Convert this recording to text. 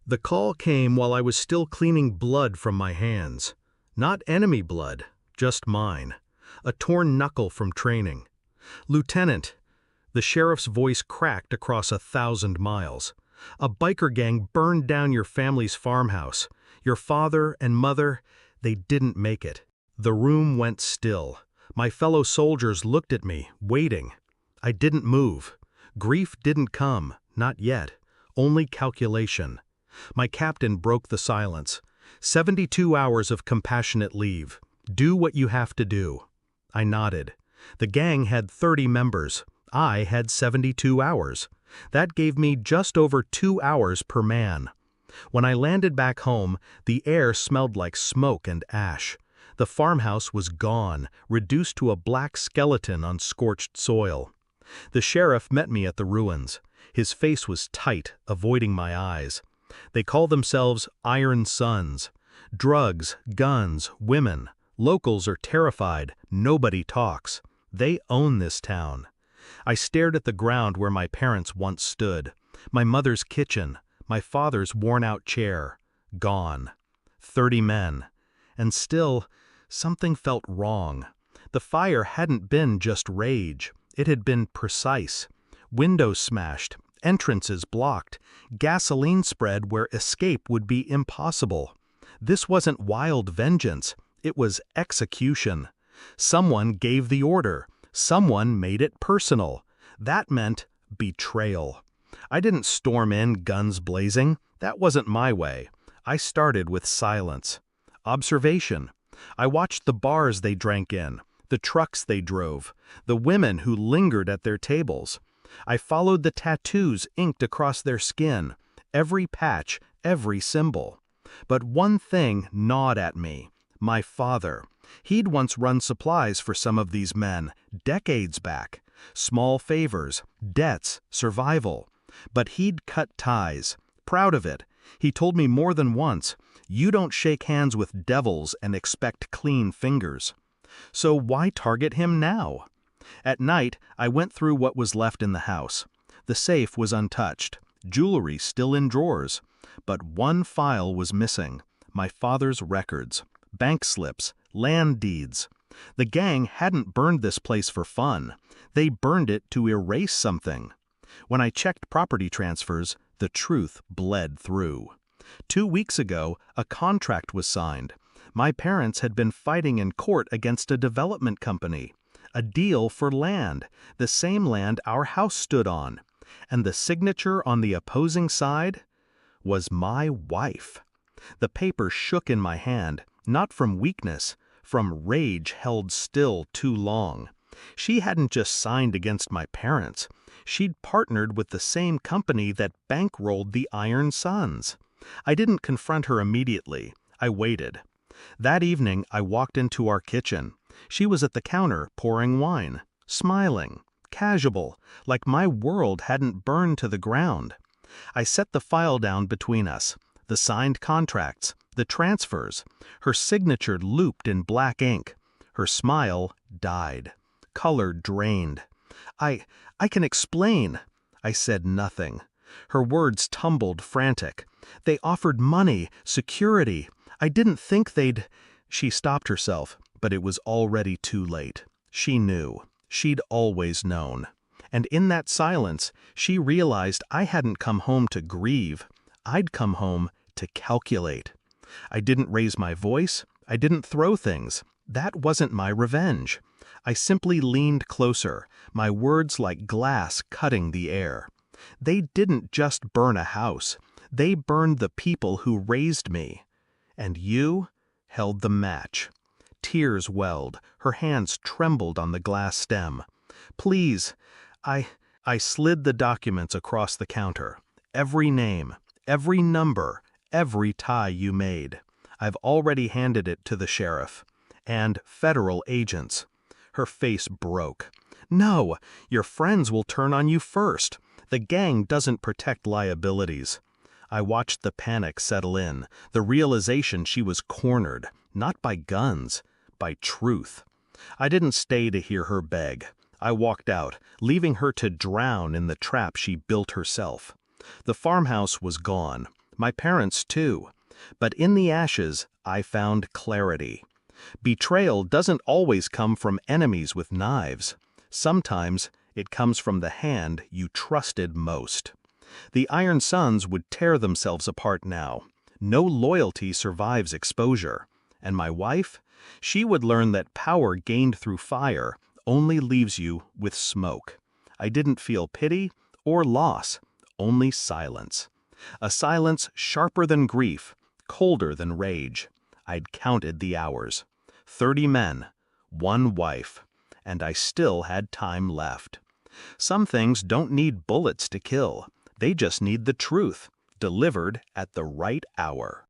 The call came while I was still cleaning blood from my hands. Not enemy blood, just mine. A torn knuckle from training. "Lieutenant," the sheriff's voice cracked across 1,000 miles. "A biker gang burned down your family's farmhouse. Your father and mother, they didn't make it." The room went still. My fellow soldiers looked at me, waiting. I didn't move. Grief didn't come, not yet. Only calculation. My captain broke the silence. 72 hours of compassionate leave. Do what you have to do. I nodded. The gang had 30 members. I had 72 hours. That gave me just over 2 hours per man. When I landed back home, the air smelled like smoke and ash. The farmhouse was gone, reduced to a black skeleton on scorched soil. The sheriff met me at the ruins. His face was tight, avoiding my eyes. They call themselves Iron Sons. Drugs, guns, women. Locals are terrified. Nobody talks. They own this town. I stared at the ground where my parents once stood. My mother's kitchen. My father's worn-out chair. Gone. 30 men. And still, something felt wrong. The fire hadn't been just rage. It had been precise. Windows smashed. Entrances blocked. Gasoline spread where escape would be impossible. This wasn't wild vengeance. It was execution. Someone gave the order. Someone made it personal. That meant betrayal. I didn't storm in, guns blazing. That wasn't my way. I started with silence. Observation. I watched the bars they drank in, the trucks they drove, the women who lingered at their tables. I followed the tattoos inked across their skin, every patch, every symbol. But one thing gnawed at me. My father. He'd once run supplies for some of these men, decades back. Small favors, debts, survival. But he'd cut ties. Proud of it. He told me more than once, "You don't shake hands with devils and expect clean fingers." So why target him now? At night, I went through what was left in the house. The safe was untouched, jewelry still in drawers. But one file was missing: my father's records, bank slips, land deeds. The gang hadn't burned this place for fun. They burned it to erase something. When I checked property transfers, the truth bled through. 2 weeks ago, a contract was signed. My parents had been fighting in court against a development company. A deal for land, the same land our house stood on. And the signature on the opposing side was my wife. The paper shook in my hand, not from weakness, from rage held still too long. She hadn't just signed against my parents. She'd partnered with the same company that bankrolled the Iron Sons. I didn't confront her immediately. I waited. That evening, I walked into our kitchen. She was at the counter pouring wine, smiling, casual, like my world hadn't burned to the ground. I set the file down between us, the signed contracts, the transfers. Her signature looped in black ink. Her smile died. Color drained. I can explain." I said nothing. Her words tumbled frantic. "They offered money, security. I didn't think they'd—" She stopped herself, but it was already too late. She knew. She'd always known. And in that silence, she realized I hadn't come home to grieve. I'd come home to calculate. I didn't raise my voice. I didn't throw things. That wasn't my revenge. I simply leaned closer, my words like glass cutting the air. They didn't just burn a house. They burned the people who raised me. And you held the match. Tears welled. Her hands trembled on the glass stem. "Please, I slid the documents across the counter. Every name, every number, every tie you made. I've already handed it to the sheriff. And federal agents." Her face broke. "No, your friends will turn on you first. The gang doesn't protect liabilities." I watched the panic settle in, the realization she was cornered, not by guns, by truth. I didn't stay to hear her beg. I walked out, leaving her to drown in the trap she built herself. The farmhouse was gone, My parents, too. But in the ashes, I found clarity. Betrayal doesn't always come from enemies with knives. Sometimes it comes from the hand you trusted most. The Iron Sons would tear themselves apart now. No loyalty survives exposure. And my wife? She would learn that power gained through fire only leaves you with smoke. I didn't feel pity or loss, only silence. A silence sharper than grief, colder than rage. I'd counted the hours. 30 men, 1 wife, and I still had time left. Some things don't need bullets to kill. They just need the truth, delivered at the right hour.